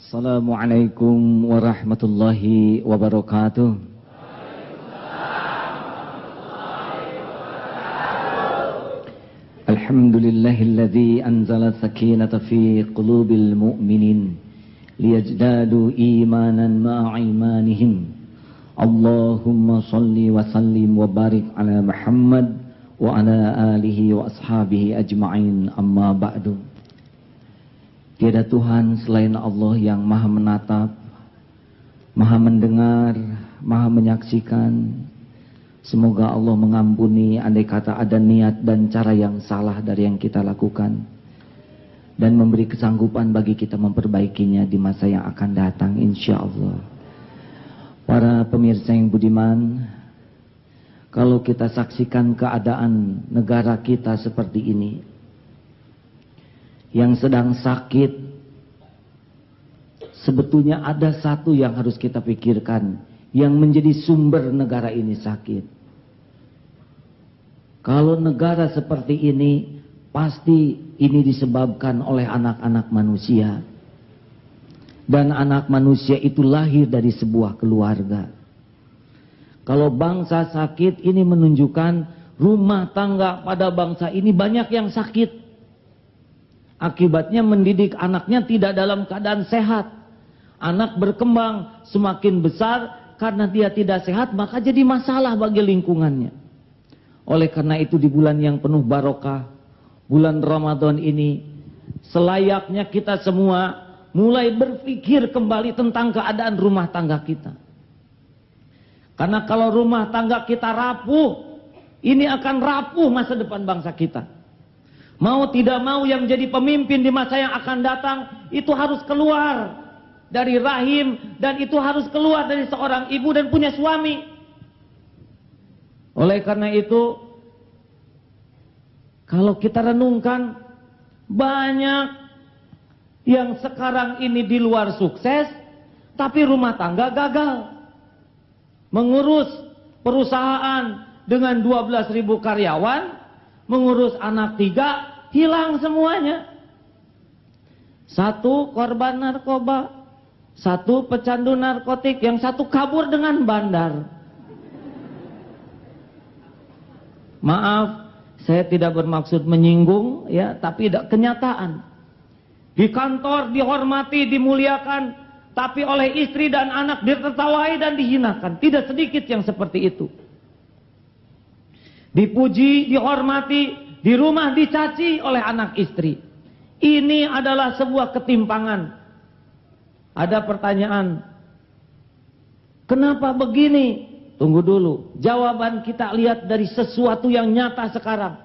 Assalamualaikum warahmatullahi wabarakatuh. Alhamdulillahilladzi anzala sakinata fi qulubil mu'minin liyazdadu imanan ma'a imanihim. Allahumma salli wa sallim wa barik ala Muhammad wa ala alihi wa ashabihi ajma'in, amma ba'du. Tiada Tuhan selain Allah yang maha menatap, maha mendengar, maha menyaksikan. Semoga Allah mengampuni andai kata ada niat dan cara yang salah dari yang kita lakukan, dan memberi kesanggupan bagi kita memperbaikinya di masa yang akan datang, insya Allah. Para pemirsa yang budiman, kalau kita saksikan keadaan negara kita seperti ini, yang sedang sakit, sebetulnya ada satu yang harus kita pikirkan, yang menjadi sumber negara ini sakit. Kalau negara seperti ini, pasti ini disebabkan oleh anak-anak manusia. Dan anak manusia itu lahir dari sebuah keluarga. Kalau bangsa sakit, ini menunjukkan rumah tangga pada bangsa ini banyak yang sakit. Akibatnya mendidik anaknya tidak dalam keadaan sehat. Anak berkembang semakin besar, karena dia tidak sehat maka jadi masalah bagi lingkungannya. Oleh karena itu di bulan yang penuh barokah, bulan Ramadan ini, selayaknya kita semua mulai berpikir kembali tentang keadaan rumah tangga kita. Karena kalau rumah tangga kita rapuh, ini akan rapuh masa depan bangsa kita. Mau tidak mau yang jadi pemimpin di masa yang akan datang itu harus keluar dari rahim, dan itu harus keluar dari seorang ibu dan punya suami. Oleh karena itu, kalau kita renungkan, banyak yang sekarang ini di luar sukses, tapi rumah tangga gagal. Mengurus perusahaan dengan 12.000 karyawan, mengurus anak 3, hilang semuanya. Satu korban narkoba, satu pecandu narkotik, yang satu kabur dengan bandar. Maaf, saya tidak bermaksud menyinggung ya, tapi kenyataan. Di kantor dihormati, dimuliakan, tapi oleh istri dan anak ditertawai dan dihinakan. Tidak sedikit yang seperti itu. Dipuji, dihormati, di rumah dicaci oleh anak istri. Ini adalah sebuah ketimpangan. Ada pertanyaan, kenapa begini? Tunggu dulu, jawaban kita lihat dari sesuatu yang nyata sekarang.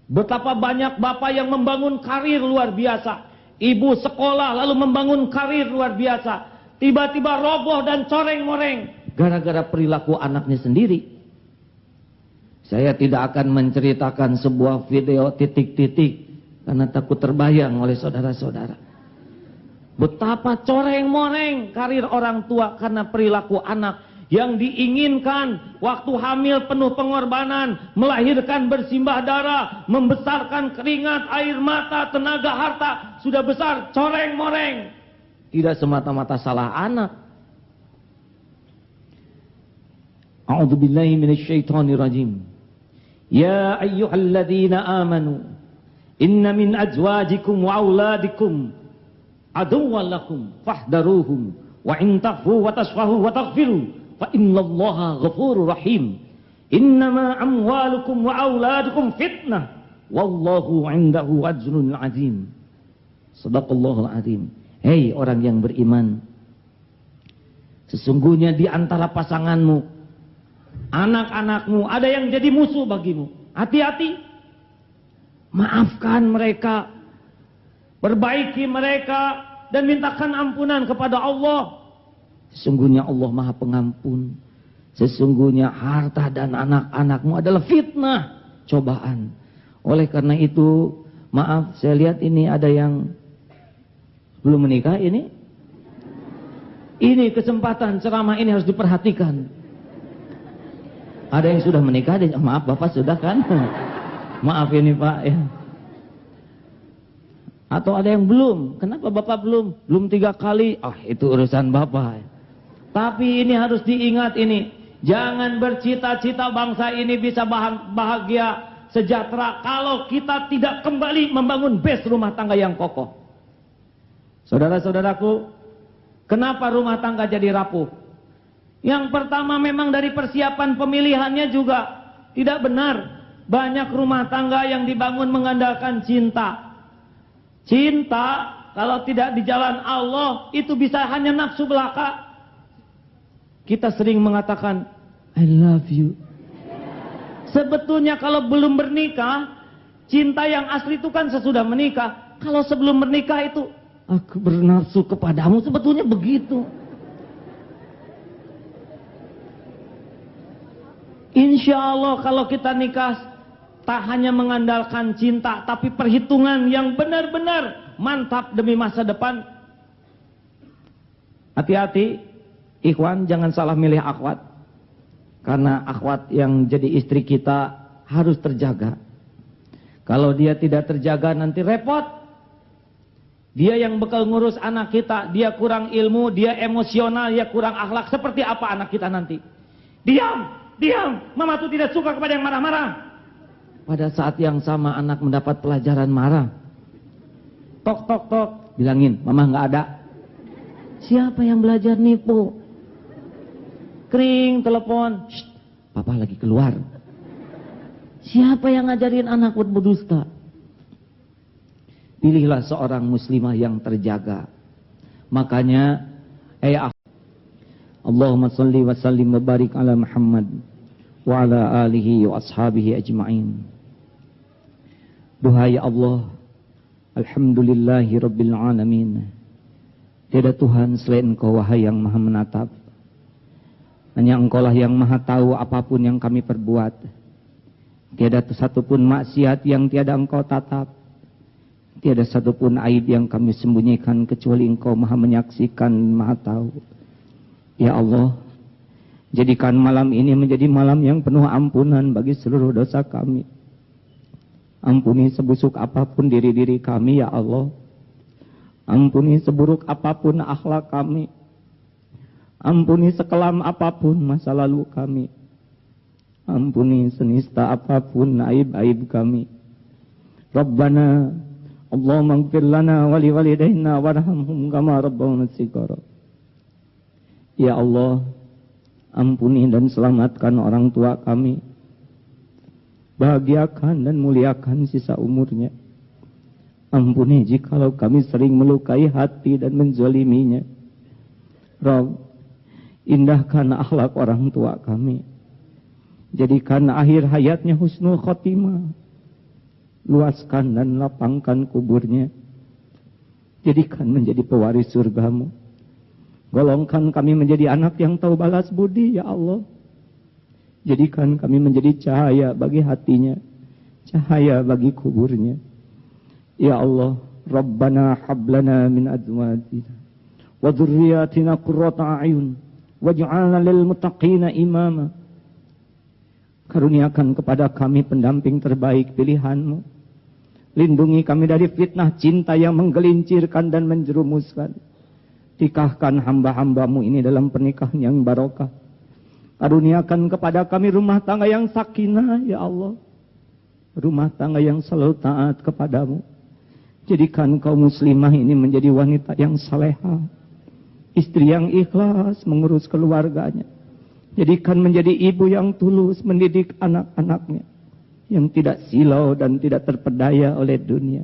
Betapa banyak bapak yang membangun karir luar biasa, ibu sekolah lalu membangun karir luar biasa, tiba-tiba roboh dan coreng-moreng gara-gara perilaku anaknya sendiri. Saya tidak akan menceritakan sebuah video titik-titik karena takut terbayang oleh saudara-saudara. Betapa coreng-moreng karir orang tua karena perilaku anak yang diinginkan waktu hamil penuh pengorbanan, melahirkan bersimbah darah, membesarkan keringat, air mata, tenaga, harta, sudah besar coreng-moreng. Tidak semata-mata salah anak. A'udzubillahi minasyaitonirrajim. Ya ayyuhalladzina amanu, inna min azwajikum wa auladikum aduwwan lakum fahdaruhum wa in taghfu wa tasfahu wa taghfiru fa innallaha ghafurur rahim. Innama amwalukum wa auladukum fitnah wallahu 'indahu ajrun 'azim. Shadaqallahul 'azim. Hei orang yang beriman, sesungguhnya di antara pasanganmu, anak-anakmu ada yang jadi musuh bagimu. Hati-hati. Maafkan mereka, perbaiki mereka, dan mintakan ampunan kepada Allah. Sesungguhnya Allah Maha Pengampun. Sesungguhnya harta dan anak-anakmu adalah fitnah, cobaan. Oleh karena itu, maaf, saya lihat ini ada yang belum menikah ini. Ini kesempatan ceramah ini harus diperhatikan. Ada yang sudah menikah, maaf Bapak sudah kan? Maaf ini Pak ya. Atau ada yang belum. Kenapa Bapak belum? Belum 3 kali. Ah, itu urusan Bapak. Tapi ini harus diingat ini. Jangan bercita-cita bangsa ini bisa bahagia, sejahtera kalau kita tidak kembali membangun base rumah tangga yang kokoh. Saudara-saudaraku, kenapa rumah tangga jadi rapuh? Yang pertama memang dari persiapan pemilihannya juga tidak benar. Banyak rumah tangga yang dibangun mengandalkan cinta. Cinta kalau tidak di jalan Allah itu bisa hanya nafsu belaka. Kita sering mengatakan I love you. Sebetulnya kalau belum bernikah, cinta yang asli itu kan sesudah menikah. Kalau sebelum menikah itu aku bernafsu kepadamu, sebetulnya begitu. Insya Allah kalau kita nikah tak hanya mengandalkan cinta, tapi perhitungan yang benar-benar mantap demi masa depan. Hati-hati, ikhwan, jangan salah milih akhwat. Karena akhwat yang jadi istri kita harus terjaga. Kalau dia tidak terjaga nanti repot. Dia yang bakal ngurus anak kita, dia kurang ilmu, dia emosional, dia kurang akhlak. Seperti apa anak kita nanti? Diam, mama tuh tidak suka kepada yang marah-marah. Pada saat yang sama anak mendapat pelajaran marah. Tok, bilangin, mama nggak ada. Siapa yang belajar nipu? Kring, telepon. Shh, papa lagi keluar. Siapa yang ngajarin anak buat berdusta? Pilihlah seorang muslimah yang terjaga. Makanya, Allahumma salli wa sallim wa barik ala Muhammad wa ala alihi wa ashabihi ajma'in. Duhai Allah, alhamdulillahi rabbil alamin. Tiada Tuhan selain Engkau wahai yang maha menatap. Hanya Engkau lah yang maha tahu apapun yang kami perbuat. Tiada satupun maksiat yang tiada Engkau tatap. Tiada satupun aib yang kami sembunyikan kecuali Engkau maha menyaksikan, maha tahu. Ya Allah, jadikan malam ini menjadi malam yang penuh ampunan bagi seluruh dosa kami. Ampuni sebusuk apapun diri-diri kami ya Allah. Ampuni seburuk apapun akhlak kami. Ampuni sekelam apapun masa lalu kami. Ampuni senista apapun aib-aib kami. Rabbana Allahumma ighfir lana wa liwalidayna warhamhum kama rabbawna shighara. Ya Allah, ampuni dan selamatkan orang tua kami. Bahagiakan dan muliakan sisa umurnya. Ampuni jikalau kami sering melukai hati dan menzaliminya. Rabb, indahkan akhlak orang tua kami. Jadikan akhir hayatnya husnul khotimah. Luaskan dan lapangkan kuburnya. Jadikan menjadi pewaris surgamu. Golongkan kami menjadi anak yang tahu balas budi ya Allah. Jadikan kami menjadi cahaya bagi hatinya, cahaya bagi kuburnya. Ya Allah, Rabbana hablana min azwajina wa dzurriyyatina qurrata a'yun waj'alna lil muttaqina imama. Karuniakan kepada kami pendamping terbaik pilihan-Mu. Lindungi kami dari fitnah cinta yang menggelincirkan dan menjerumuskan. Nikahkan hamba-hamba-Mu ini dalam pernikahan yang barokah. Karuniakan kepada kami rumah tangga yang sakinah, ya Allah. Rumah tangga yang selalu taat kepadamu. Jadikan kaum muslimah ini menjadi wanita yang salehah. Istri yang ikhlas mengurus keluarganya. Jadikan menjadi ibu yang tulus mendidik anak-anaknya. Yang tidak silau dan tidak terpedaya oleh dunia.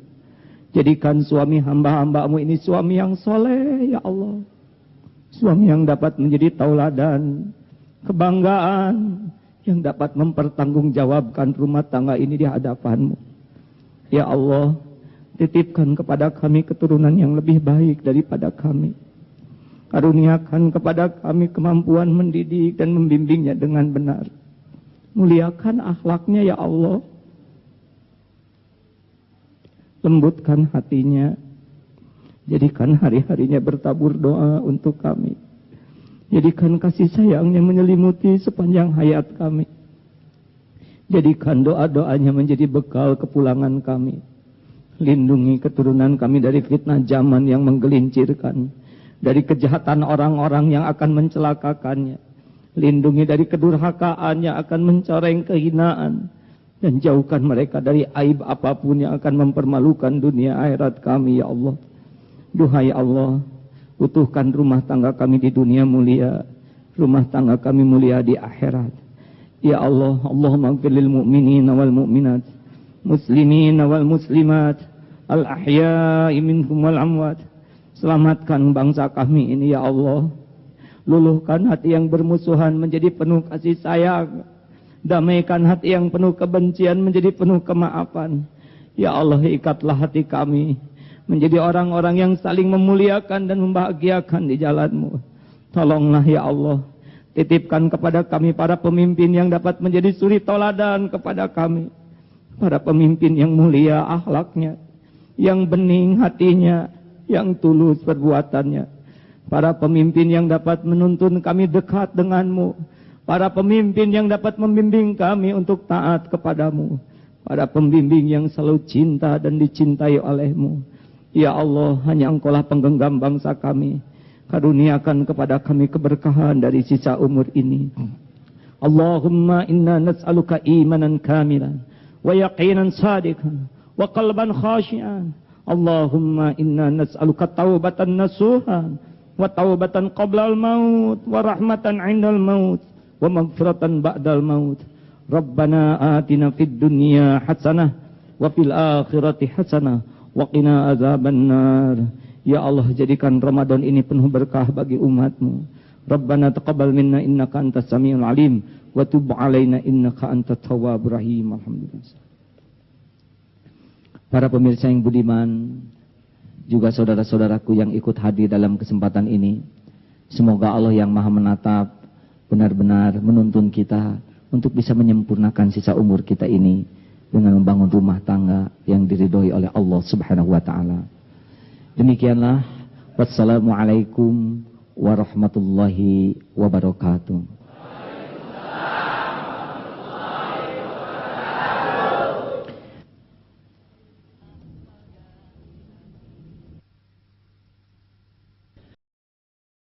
Jadikan suami hamba-hamba-Mu ini suami yang soleh, ya Allah. Suami yang dapat menjadi tauladan, kebanggaan, yang dapat mempertanggungjawabkan rumah tangga ini di hadapan-Mu. Ya Allah, titipkan kepada kami keturunan yang lebih baik daripada kami. Karuniakan kepada kami kemampuan mendidik dan membimbingnya dengan benar. Muliakan akhlaknya ya Allah. Lembutkan hatinya. Jadikan hari-harinya bertabur doa untuk kami. Jadikan kasih sayangnya menyelimuti sepanjang hayat kami. Jadikan doa-doanya menjadi bekal kepulangan kami. Lindungi keturunan kami dari fitnah zaman yang menggelincirkan, dari kejahatan orang-orang yang akan mencelakakannya. Lindungi dari kedurhakaan yang akan mencoreng kehinaan, dan jauhkan mereka dari aib apapun yang akan mempermalukan dunia akhirat kami, ya Allah. Duhai Allah, utuhkan rumah tangga kami di dunia mulia, rumah tangga kami mulia di akhirat. Ya Allah, Allahumma ighfir lil mu'minina wal mu'minat, muslimina wal muslimat, al-ahya'i minhum wal amwat. Selamatkan bangsa kami ini, ya Allah. Luluhkan hati yang bermusuhan menjadi penuh kasih sayang. Damaikan hati yang penuh kebencian menjadi penuh kemaafan. Ya Allah, ikatlah hati kami menjadi orang-orang yang saling memuliakan dan membahagiakan di jalan-Mu. Tolonglah ya Allah, titipkan kepada kami para pemimpin yang dapat menjadi suri toladan kepada kami. Para pemimpin yang mulia akhlaknya, yang bening hatinya, yang tulus perbuatannya. Para pemimpin yang dapat menuntun kami dekat denganmu. Para pemimpin yang dapat membimbing kami untuk taat kepadamu. Para pembimbing yang selalu cinta dan dicintai olehmu. Ya Allah, hanya Engkaulah penggenggam bangsa kami. Karuniakan kepada kami keberkahan dari sisa umur ini. Allahumma inna nas'aluka imanan kamilan, wa yaqinan sadiqan, wa qalban khashi'an. Allahumma inna nas'aluka taubatan nasuhan, wa taubatan qabla al-maut, wa rahmatan 'indal maut, wa maghfiratan ba'dal maut. Rabbana atina fid dunya hasanah, wa fil akhirati hasanah, wa qina azabannar. Ya Allah, jadikan Ramadan ini penuh berkah bagi umat-Mu. Rabbana taqabbal minna innaka antas samiul alim, wa tub alaina innaka antat tawwabur rahim. Alhamdulillah. Para pemirsa yang budiman, juga saudara-saudaraku yang ikut hadir dalam kesempatan ini, semoga Allah yang Maha Menatap benar-benar menuntun kita untuk bisa menyempurnakan sisa umur kita ini dengan membangun rumah tangga yang diridhoi oleh Allah Subhanahu wa taala. Demikianlah, wassalamualaikum warahmatullahi wabarakatuh.